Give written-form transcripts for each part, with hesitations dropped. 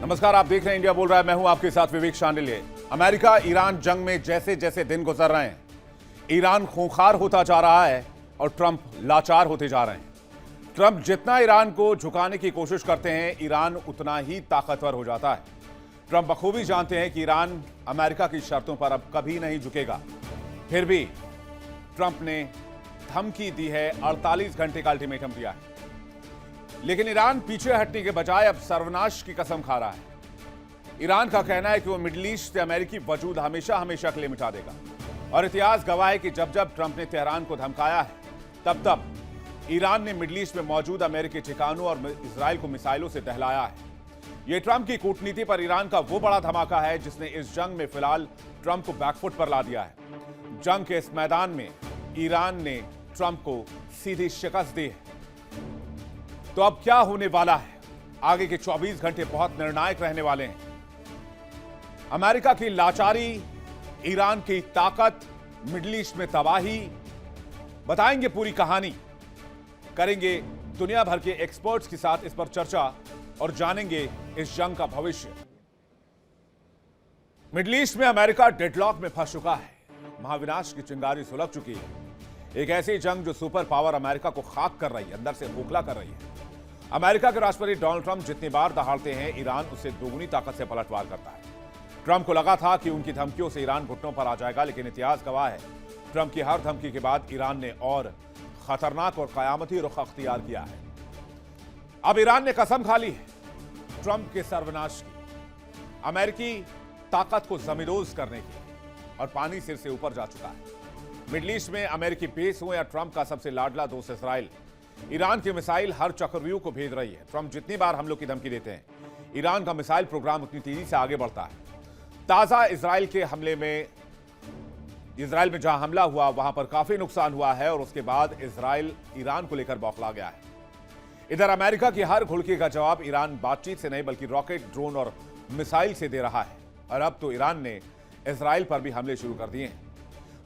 नमस्कार, आप देख रहे हैं इंडिया बोल रहा है। मैं हूं आपके साथ विवेक शांडिल्य। अमेरिका ईरान जंग में जैसे जैसे दिन गुजर रहे हैं, ईरान खूंखार होता जा रहा है और ट्रंप लाचार होते जा रहे हैं। ट्रंप जितना ईरान को झुकाने की कोशिश करते हैं, ईरान उतना ही ताकतवर हो जाता है। ट्रंप बखूबी जानते हैं कि ईरान अमेरिका की शर्तों पर अब कभी नहीं झुकेगा। फिर भी ट्रंप ने धमकी दी है, 48 घंटे का अल्टीमेटम दिया है। लेकिन ईरान पीछे हटने के बजाय अब सर्वनाश की कसम खा रहा है। ईरान का कहना है कि वो मिडिल ईस्ट से अमेरिकी वजूद हमेशा हमेशा के लिए मिटा देगा। और इतिहास गवाह है कि जब जब ट्रंप ने तेहरान को धमकाया है, तब तब ईरान ने मिडिल ईस्ट में मौजूद अमेरिकी ठिकानों और इजराइल को मिसाइलों से दहलाया है। यह ट्रंप की कूटनीति पर ईरान का वो बड़ा धमाका है जिसने इस जंग में फिलहाल ट्रंप को बैकफुट पर ला दिया है। जंग के इस मैदान में ईरान ने ट्रंप को सीधी शिकस्त दी है। तो अब क्या होने वाला है? आगे के 24 घंटे बहुत निर्णायक रहने वाले हैं। अमेरिका की लाचारी, ईरान की ताकत, मिडिल ईस्ट में तबाही, बताएंगे पूरी कहानी। करेंगे दुनिया भर के एक्सपर्ट्स के साथ इस पर चर्चा और जानेंगे इस जंग का भविष्य। मिडिल ईस्ट में अमेरिका डेडलॉक में फंस चुका है। महाविनाश की चिंगारी सुलग चुकी है। एक ऐसी जंग जो सुपर पावर अमेरिका को खाक कर रही है, अंदर से खोखला कर रही है। अमेरिका के राष्ट्रपति डोनाल्ड ट्रंप जितनी बार दहाड़ते हैं, ईरान उससे दोगुनी ताकत से पलटवार करता है। ट्रंप को लगा था कि उनकी धमकियों से ईरान घुटनों पर आ जाएगा, लेकिन इतिहास गवाह है, ट्रंप की हर धमकी के बाद ईरान ने और खतरनाक और कयामती रुख अख्तियार किया है। अब ईरान ने कसम खा ली है ट्रंप के सर्वनाश की, अमेरिकी ताकत को जमींदोज करने की, और पानी सिर से ऊपर जा चुका है। मिडिल ईस्ट में अमेरिकी बेस हो या ट्रंप का सबसे लाडला दोस्त इजराइल, ईरान की मिसाइल हर चक्रव्यूह को भेद रही है। ट्रंप जितनी बार हमलों की धमकी देते हैं, ईरान का मिसाइल प्रोग्राम उतनी तेजी से आगे बढ़ता है। ताजा इजराइल के हमले में, इजराइल में जहां हमला हुआ वहां पर काफी नुकसान हुआ है और उसके बाद इजराइल ईरान को लेकर बौखला गया है। इधर अमेरिका की हर घुड़की का जवाब ईरान बातचीत से नहीं बल्कि रॉकेट, ड्रोन और मिसाइल से दे रहा है। और अब तो ईरान ने इजराइल पर भी हमले शुरू कर दिए हैं।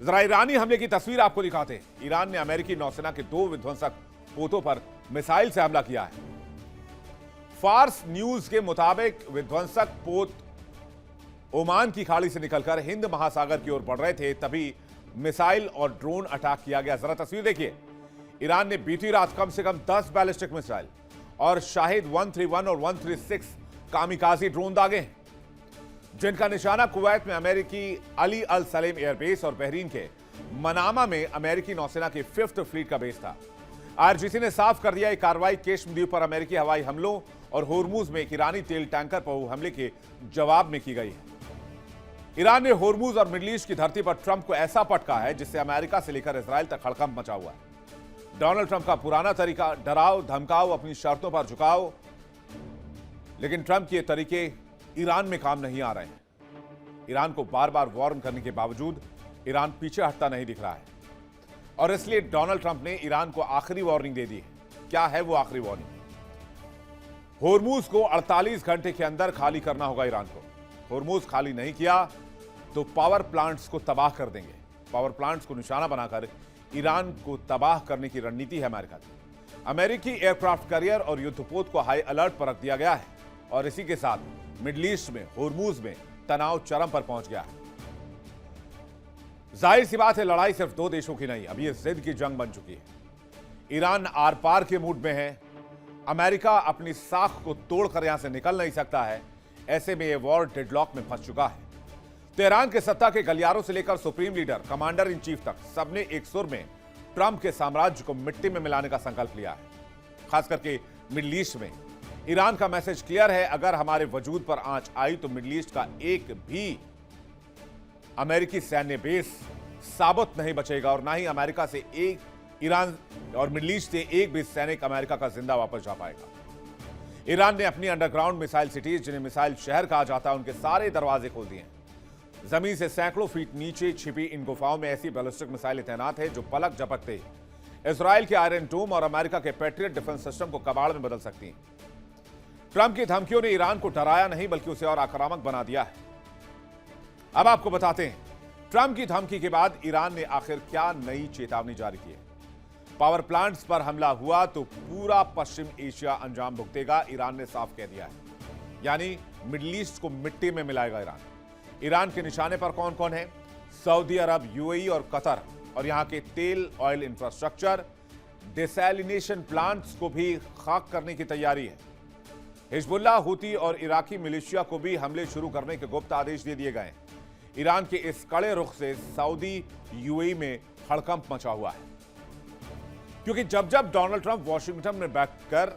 जरा ईरानी हमले की तस्वीर आपको दिखाते हैं। ईरान ने अमेरिकी नौसेना के 2 विध्वंसक पोतों पर मिसाइल से हमला किया है। फार्स न्यूज के मुताबिक विध्वंसक पोत ओमान की खाड़ी से निकलकर हिंद महासागर की ओर बढ़ रहे थे, तभी मिसाइल और ड्रोन अटैक किया गया। जरा तस्वीर देखिए। ईरान ने बीती रात कम से कम 10 बैलिस्टिक मिसाइल और शाहिद 131 और 136 कामिकाजी ड्रोन दागे हैं, जिनका निशाना कुवैत में अमेरिकी अली अल सलेम एयरबेस और बहरीन के मनामा में अमेरिकी नौसेना की 5th फ्लीट का बेस था। आईआरजीसी ने साफ कर दिया, कार्रवाई केश्म द्वीप पर अमेरिकी हवाई हमलों और होर्मुज में एक ईरानी तेल टैंकर पर हमले के जवाब में की गई है। ईरान ने होर्मुज और मिडिल ईस्ट की धरती पर ट्रंप को ऐसा पटका है जिससे अमेरिका से लेकर इजराइल तक हड़कंप मचा हुआ है। डोनाल्ड ट्रंप का पुराना तरीका, डराओ धमकाओ, अपनी शर्तों पर झुकाओ, लेकिन ट्रंप के तरीके ईरान में काम नहीं आ रहे हैं। ईरान को बार बार वार्न करने के बावजूद ईरान पीछे हटता नहीं दिख रहा है, और इसलिए डोनाल्ड ट्रंप ने ईरान को आखिरी वार्निंग दे दी है। क्या है वो आखिरी वार्निंग? होर्मुज को 48 घंटे के अंदर खाली करना होगा ईरान को। होर्मुज खाली नहीं किया तो पावर प्लांट्स को तबाह कर देंगे। पावर प्लांट्स को निशाना बनाकर ईरान को तबाह करने की रणनीति है अमेरिका की। अमेरिकी एयरक्राफ्ट कैरियर और युद्धपोत को हाई अलर्ट पर रख दिया गया है, और इसी के साथ मिडिल ईस्ट में होर्मुज में तनाव चरम पर पहुंच गया है। जाहिर सी बात है, लड़ाई सिर्फ 2 देशों की नहीं, अभी ये जिद की जंग बन चुकी है। ईरान आर पार के मूड में है। अमेरिका अपनी साख को तोड़कर यहां से निकल नहीं सकता है। ऐसे में यह वॉर डेडलॉक में फंस चुका है। तेहरान के सत्ता के गलियारों से लेकर supreme leader, commander in chief तक सबने एक सुर में ट्रंप के साम्राज्य को मिट्टी में मिलाने का संकल्प लिया है। खास करके मिडिल ईस्ट में ईरान का मैसेज क्लियर है, अगर हमारे वजूद पर आंच आई तो मिडिल ईस्ट का एक भी अमेरिकी सैन्य बेस साबुत नहीं बचेगा, और ना ही अमेरिका से ईरान और मिडिल ईस्ट से एक भी सैनिक अमेरिका का जिंदा वापस जा पाएगा। ईरान ने अपनी अंडरग्राउंड मिसाइल सिटीज, जिन्हें मिसाइल शहर कहा जाता है, उनके सारे दरवाजे खोल दिए हैं। जमीन से सैकड़ों फीट नीचे छिपी इन गुफाओं में ऐसी बैलिस्टिक मिसाइलें तैनात है जो पलक झपकते ही इजराइल के आयरन डोम और अमेरिका के पैट्रियट डिफेंस सिस्टम को कबाड़ में बदल सकती हैं। ट्रंप की धमकियों ने ईरान को डराया नहीं बल्कि उसे और आक्रामक बना दिया है। अब आपको बताते हैं, ट्रंप की धमकी के बाद ईरान ने आखिर क्या नई चेतावनी जारी की है। पावर प्लांट्स पर हमला हुआ तो पूरा पश्चिम एशिया अंजाम भुगतेगा, ईरान ने साफ कह दिया है। यानी मिडिल ईस्ट को मिट्टी में मिलाएगा ईरान। ईरान के निशाने पर कौन कौन है? सऊदी अरब, यूएई और कतर, और यहां के तेल ऑयल इंफ्रास्ट्रक्चर, डिसैलिनेशन प्लांट्स को भी खाक करने की तैयारी है। हिजबुल्लाह, हूती और इराकी मिलिशिया को भी हमले शुरू करने के गुप्त आदेश दे दिए गए। ईरान के इस कड़े रुख से सऊदी, यूएई में हड़कंप मचा हुआ है, क्योंकि जब जब डोनाल्ड ट्रंप वॉशिंगटन में बैठकर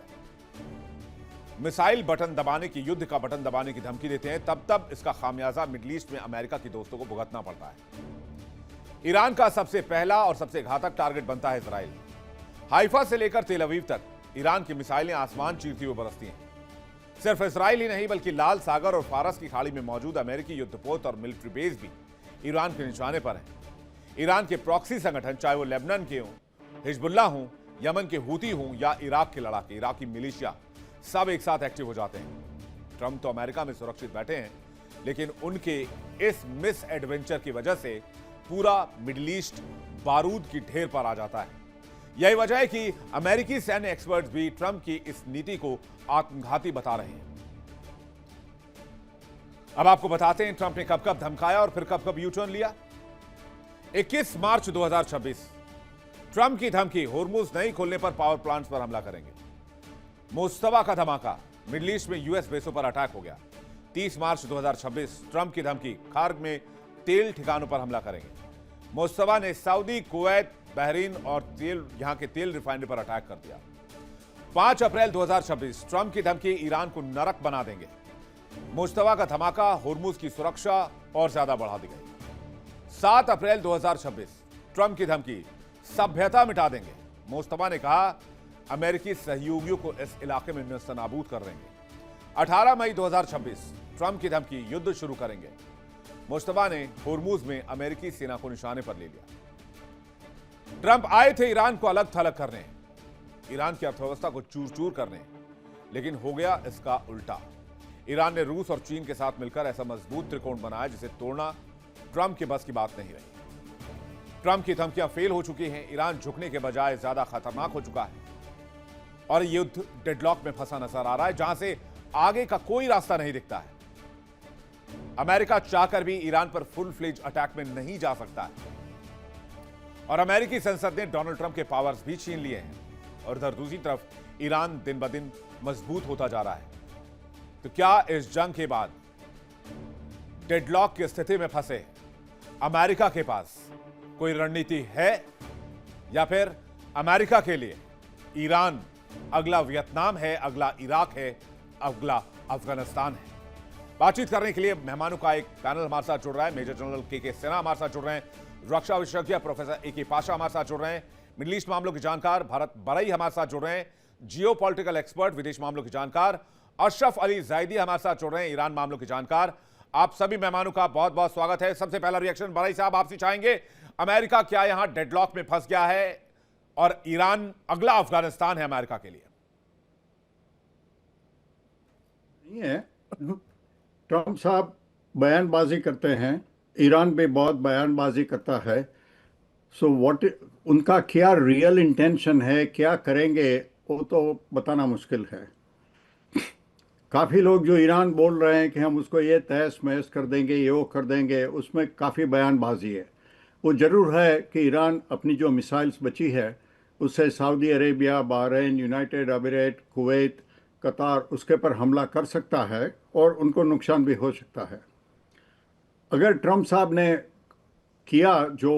मिसाइल बटन दबाने की, युद्ध का बटन दबाने की धमकी देते हैं, तब तब इसका खामियाजा मिडिल ईस्ट में अमेरिका के दोस्तों को भुगतना पड़ता है। ईरान का सबसे पहला और सबसे घातक टारगेट बनता है इजराइल। हाइफा से लेकर तेल अवीव तक ईरान की मिसाइलें आसमान चीरती हुई बरसती हैं। सिर्फ इजराइल ही नहीं, बल्कि लाल सागर और फारस की खाड़ी में मौजूद अमेरिकी युद्धपोत और मिलिट्री बेस भी ईरान के निशाने पर हैं। ईरान के प्रॉक्सी संगठन, चाहे वो लेबनान के हों, हिजबुल्लाह हों, यमन के हूती हों या इराक के लड़ाके, इराकी मिलिशिया, सब एक साथ एक्टिव हो जाते हैं। ट्रंप तो अमेरिका में सुरक्षित बैठे हैं, लेकिन उनके इस मिस एडवेंचर की वजह से पूरा मिडिल ईस्ट बारूद की ढेर पर आ जाता है। यही वजह है कि अमेरिकी सैन्य एक्सपर्ट्स भी ट्रंप की इस नीति को आत्मघाती बता रहे हैं। अब आपको बताते हैं ट्रंप ने कब कब धमकाया और फिर कब कब यू टर्न लिया। 21 मार्च 2026 ट्रंप की धमकी, होर्मुज नहीं खोलने पर पावर प्लांट्स पर हमला करेंगे। मुस्तफा का धमाका, मिडिल ईस्ट में यूएस बेसों पर अटैक हो गया। 30 मार्च 2026 ट्रंप की धमकी, खार्ग में तेल ठिकानों पर हमला करेंगे। मुस्तफा ने सऊदी, कुवैत, बहरीन और यहां के तेल रिफाइनरी पर अटैक कर दिया। 5 अप्रैल 2026 ट्रंप की धमकी, ईरान को नरक बना देंगे। मुस्तफा का धमाका, होर्मुज की सुरक्षा और ज्यादा बढ़ा दी गई। 7 अप्रैल 2026 ट्रंप की धमकी, सभ्यता मिटा देंगे। मुस्तफा ने कहा अमेरिकी सहयोगियों को इस इलाके में नेस्तनाबूद कर देंगे। 18 मई 2026 ट्रंप की धमकी, युद्ध शुरू करेंगे। मुस्तफा ने होर्मुज में अमेरिकी सेना को निशाने पर ले लिया। ट्रंप आए थे ईरान को अलग थलग करने, ईरान की अर्थव्यवस्था को चूर चूर करने, लेकिन हो गया इसका उल्टा। ईरान ने रूस और चीन के साथ मिलकर ऐसा मजबूत त्रिकोण बनाया जिसे तोड़ना ट्रंप के बस की बात नहीं रही। ट्रंप की धमकियां फेल हो चुकी हैं। ईरान झुकने के बजाय ज्यादा खतरनाक हो चुका है और युद्ध डेडलॉक में फंसा नजर आ रहा है, जहां से आगे का कोई रास्ता नहीं दिखता है। अमेरिका चाहकर भी ईरान पर फुल फ्लेज अटैक में नहीं जा सकता है और अमेरिकी संसद ने डोनाल्ड ट्रंप के पावर्स भी छीन लिए हैं। और इधर दूसरी तरफ ईरान दिन ब दिन मजबूत होता जा रहा है। तो क्या इस जंग के बाद डेडलॉक की स्थिति में फंसे अमेरिका के पास कोई रणनीति है, या फिर अमेरिका के लिए ईरान अगला वियतनाम है, अगला इराक है, अगला अफगानिस्तान है? बातचीत करने के लिए मेहमानों का एक पैनल हमारे साथ जुड़ रहा है। मेजर जनरल के सिन्हा हमारे साथ जुड़ रहे हैं, रक्षा विशेषज्ञ प्रोफेसर ए के पाशा हमारे साथ जुड़ रहे हैं, मिडिल ईस्ट मामलों के जानकार भरत बरई हमारे साथ जुड़ रहे हैं, जियो पॉलिटिकल एक्सपर्ट, विदेश मामलों के जानकार अशरफ अली जैदी हमारे साथ जुड़ रहे हैं, ईरान मामलों के जानकार। आप सभी मेहमानों का बहुत बहुत स्वागत है। सबसे पहला रिएक्शन बरई साहब आपसे चाहेंगे, अमेरिका क्या यहां डेडलॉक में फंस गया है और ईरान अगला अफगानिस्तान है अमेरिका के लिए? नहीं है, ट्रंप साहब बयानबाजी करते हैं, ईरान भी बहुत बयानबाजी करता है। सो व्हाट उनका क्या रियल इंटेंशन है, क्या करेंगे, वो तो बताना मुश्किल है। काफ़ी लोग जो ईरान बोल रहे हैं कि हम उसको ये तहस महस कर देंगे, ये वो कर देंगे, उसमें काफ़ी बयानबाजी है। वो ज़रूर है कि ईरान अपनी जो मिसाइल्स बची है उससे सऊदी अरेबिया, बहरीन, यूनाइटेड अमीरात, कुवैत, कतार, उसके पर हमला कर सकता है और उनको नुकसान भी हो सकता है। अगर ट्रंप साहब ने किया जो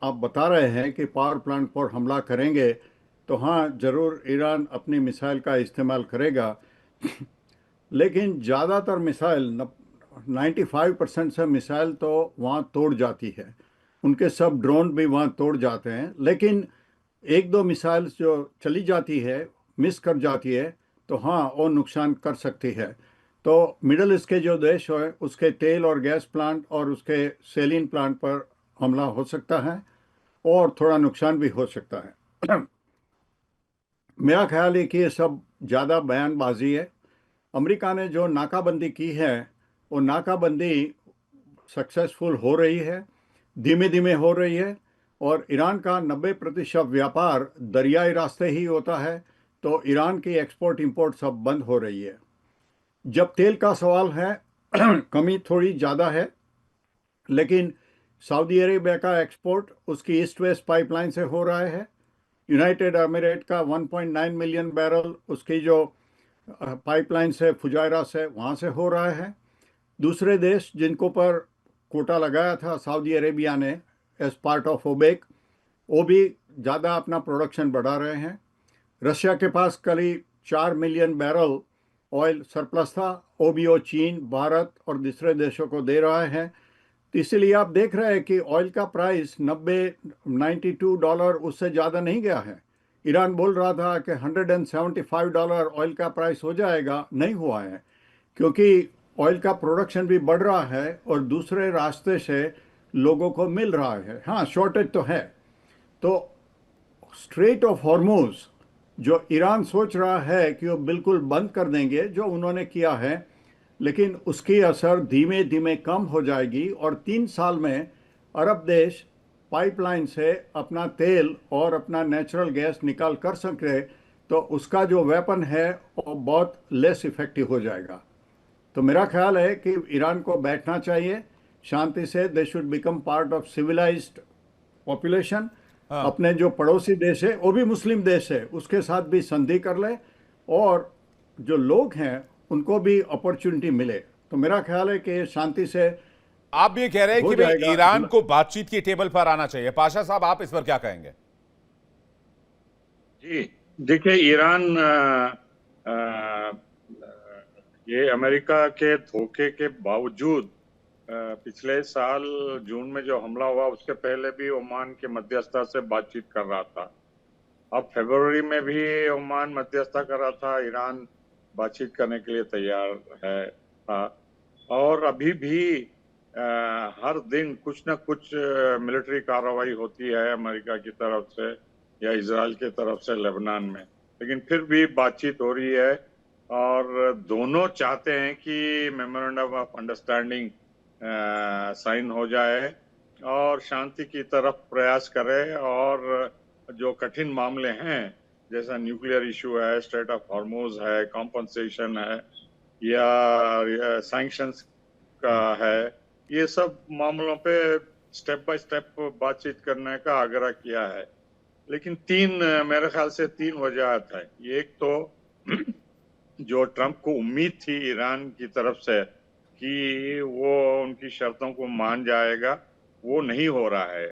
आप बता रहे हैं कि पावर प्लांट पर हमला करेंगे, तो हाँ, ज़रूर ईरान अपनी मिसाइल का इस्तेमाल करेगा। लेकिन ज़्यादातर मिसाइल 95% से मिसाइल तो वहाँ तोड़ जाती है, उनके सब ड्रोन भी वहाँ तोड़ जाते हैं। लेकिन एक दो मिसाइल्स जो चली जाती है, मिस कर जाती है, तो हाँ, वो नुकसान कर सकती है। तो मिडल ईस्ट के जो देश है उसके तेल और गैस प्लांट और उसके सेलिन प्लांट पर हमला हो सकता है और थोड़ा नुकसान भी हो सकता है। मेरा ख्याल है कि ये सब ज़्यादा बयानबाजी है। अमेरिका ने जो नाकाबंदी की है वो नाकाबंदी सक्सेसफुल हो रही है, धीमे धीमे हो रही है, और ईरान का 90% व्यापार दरियाई रास्ते ही होता है, तो ईरान की एक्सपोर्ट इंपोर्ट सब बंद हो रही है। जब तेल का सवाल है कमी थोड़ी ज़्यादा है, लेकिन सऊदी अरेबिया का एक्सपोर्ट उसकी ईस्ट वेस्ट पाइपलाइन से हो रहा है। यूनाइटेड अमीरेट का 1.9 मिलियन बैरल उसकी जो पाइपलाइन से फुजायरा से वहाँ से हो रहा है। दूसरे देश जिनको पर कोटा लगाया था सऊदी अरेबिया ने एज पार्ट ऑफ ओपेक, वो भी ज़्यादा अपना प्रोडक्शन बढ़ा रहे हैं। रशिया के पास करीब 4 मिलियन बैरल ऑयल सरप्लस था, वो भी वो चीन, भारत और दूसरे देशों को दे रहा है। तो इसीलिए आप देख रहे हैं कि ऑयल का प्राइस 92 डॉलर उससे ज़्यादा नहीं गया है। ईरान बोल रहा था कि $175 ऑयल का प्राइस हो जाएगा, नहीं हुआ है, क्योंकि ऑयल का प्रोडक्शन भी बढ़ रहा है और दूसरे रास्ते से लोगों को मिल रहा है। हाँ, शॉर्टेज तो है। तो स्ट्रेट ऑफ हॉर्मोज जो ईरान सोच रहा है कि वो बिल्कुल बंद कर देंगे, जो उन्होंने किया है, लेकिन उसकी असर धीमे धीमे कम हो जाएगी और 3 साल में अरब देश पाइपलाइन से अपना तेल और अपना नेचुरल गैस निकाल कर सके, तो उसका जो वेपन है वो बहुत लेस इफेक्टिव हो जाएगा। तो मेरा ख्याल है कि ईरान को बैठना चाहिए शांति से। They should become part of civilised population. हाँ। अपने जो पड़ोसी देश है, वो भी मुस्लिम देश है, उसके साथ भी संधि कर ले और जो लोग हैं उनको भी अपॉर्चुनिटी मिले। तो मेरा ख्याल है कि शांति से आप भी ये कह रहे हैं हो कि भाई जाएगा। ईरान को बातचीत की टेबल पर आना चाहिए। पाशा साहब, आप इस पर क्या कहेंगे? जी, देखिए ईरान अ, ये अमेरिका के धोखे के बावजूद पिछले साल जून में जो हमला हुआ उसके पहले भी ओमान के मध्यस्थता से बातचीत कर रहा था। अब फरवरी में भी ओमान मध्यस्थता कर रहा था, ईरान बातचीत करने के लिए तैयार है था। और अभी भी हर दिन कुछ न कुछ मिलिट्री कार्रवाई होती है अमेरिका की तरफ से या इजराइल की तरफ से लेबनान में, लेकिन फिर भी बातचीत हो रही है और दोनों चाहते हैं कि मेमोरेंडम ऑफ अंडरस्टैंडिंग साइन हो जाए और शांति की तरफ प्रयास करे। और जो कठिन मामले हैं जैसा न्यूक्लियर इशू है, स्ट्रेट ऑफ हॉर्मोज है, कॉम्पनसेशन है या सैंक्शंस का है, ये सब मामलों पे स्टेप बाय स्टेप बातचीत करने का आग्रह किया है। लेकिन मेरे ख्याल से 3 वजह है। एक तो जो ट्रंप को उम्मीद थी ईरान की तरफ से कि वो उनकी शर्तों को मान जाएगा, वो नहीं हो रहा है।